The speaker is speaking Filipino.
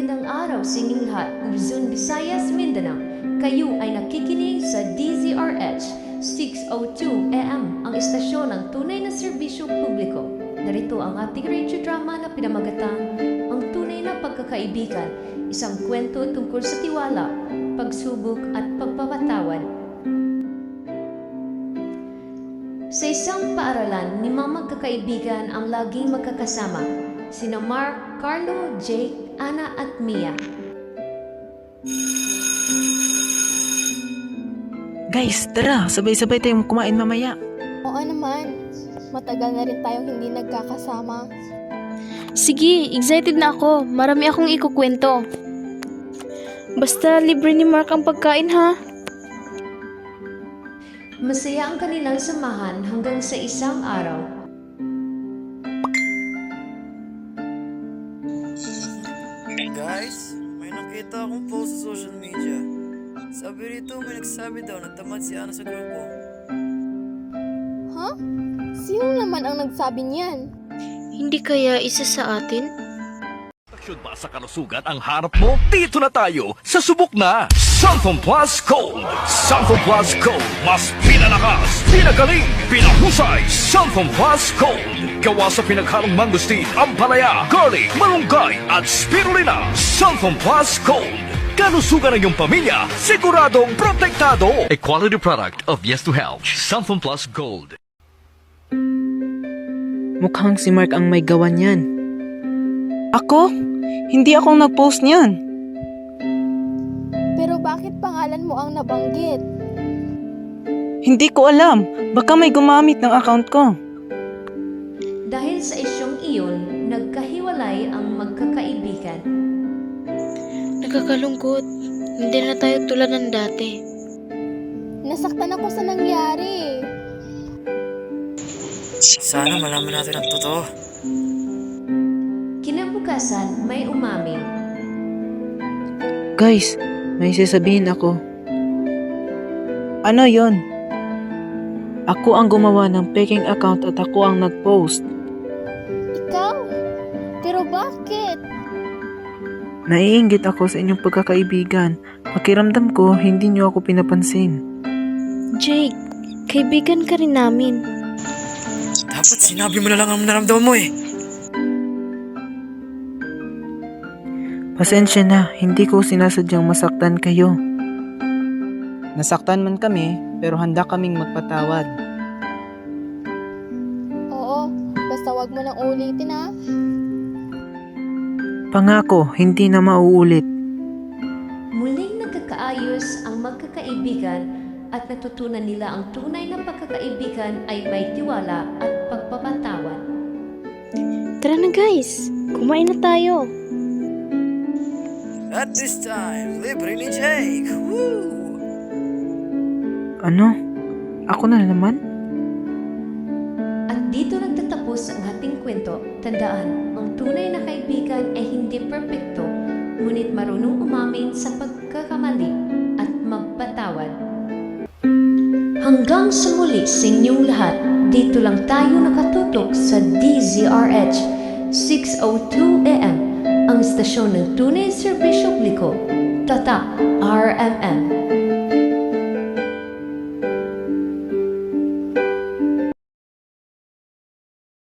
Magandang araw sa inyong lahat, Luzon, Visayas, Mindanao. Kayo ay nakikinig sa DZRH 602 AM, ang istasyon ng tunay na serbisyo publiko. Narito ang ating radio drama na pinamagatang Ang Tunay na Pagkakaibigan, isang kwento tungkol sa tiwala, pagsubok at pagpapatawad. Sa isang paaralan, limang magkakaibigan ang laging magkakasama, sina Mark, Carlo, Jake, Ana at Mia. Guys, tara, sabay-sabay tayong kumain mamaya. Oo naman. Matagal na rin tayong hindi nagkakasama. Sige, excited na ako. Marami akong ikukwento. Basta libre ni Mark ang pagkain, ha? Masaya ang kanilang samahan hanggang sa isang araw. Guys, may nakita akong post sa social media. Sabi rito may nagsabi daw na tamad si Ana sa grupo. Ha? Sino naman ang nagsabi niyan? Hindi kaya isa sa atin? Aksyon ba sa kalusugan ang harap mo? Dito na tayo sa subok na Santhom Plus Gold. Santhom Plus Gold, mas pinalakas, pinagaling, pinahusay. Santhom Plus Gold, gawa sa pinaghalong mangosteen, ampalaya, garlic, malunggay at spirulina. Santhom Plus Gold, kalusugan ng iyong pamilya, siguradong protektado. A quality product of Yes to Health. Santhom Plus Gold. Mukhang si Mark ang may gawa niyan. Ako? Hindi akong nag-post niyan. Pero bakit pangalan mo ang nabanggit? Hindi ko alam. Baka may gumamit ng account ko. Dahil sa isyong iyon, nagkahiwalay ang magkakaibigan. Nakakalungkot. Hindi na tayo tulad ng dati. Nasaktan ako sa nangyari. Sana malaman natin ang totoo. Kinabukasan, may umamin. Guys, may sasabihin ako. Ano yon? Ako ang gumawa ng peking account at ako ang nag-post. Ikaw? Pero bakit? Naiinggit ako sa inyong pagkakaibigan. Pakiramdam ko, hindi niyo ako pinapansin. Jake, kaibigan ka rin namin. Dapat sinabi mo na lang ang naramdaman mo eh. Pasensya na, hindi ko sinasadyang masaktan kayo. Nasaktan man kami, pero handa kaming magpatawad. Oo, basta wag mo nang ulitin ha. Pangako, hindi na mauulit. Muling nagkakaayos ang magkakaibigan at natutunan nila ang tunay na pagkakaibigan ay may tiwala at pagpapatawad. Tara na guys, kumain na tayo. At this time, libre ni Jake. Woo! Ano? Ako na naman? At dito nagtatapos ang ating kwento. Tandaan, ang tunay na kaibigan ay hindi perpekto, ngunit marunong umamin sa pagkakamali at magpatawad. Hanggang sa muli sa inyong lahat, dito lang tayo nakatutok sa DZRH 602 AM, ang istasyon ng tunay serbisyo publiko, Tatak RMN.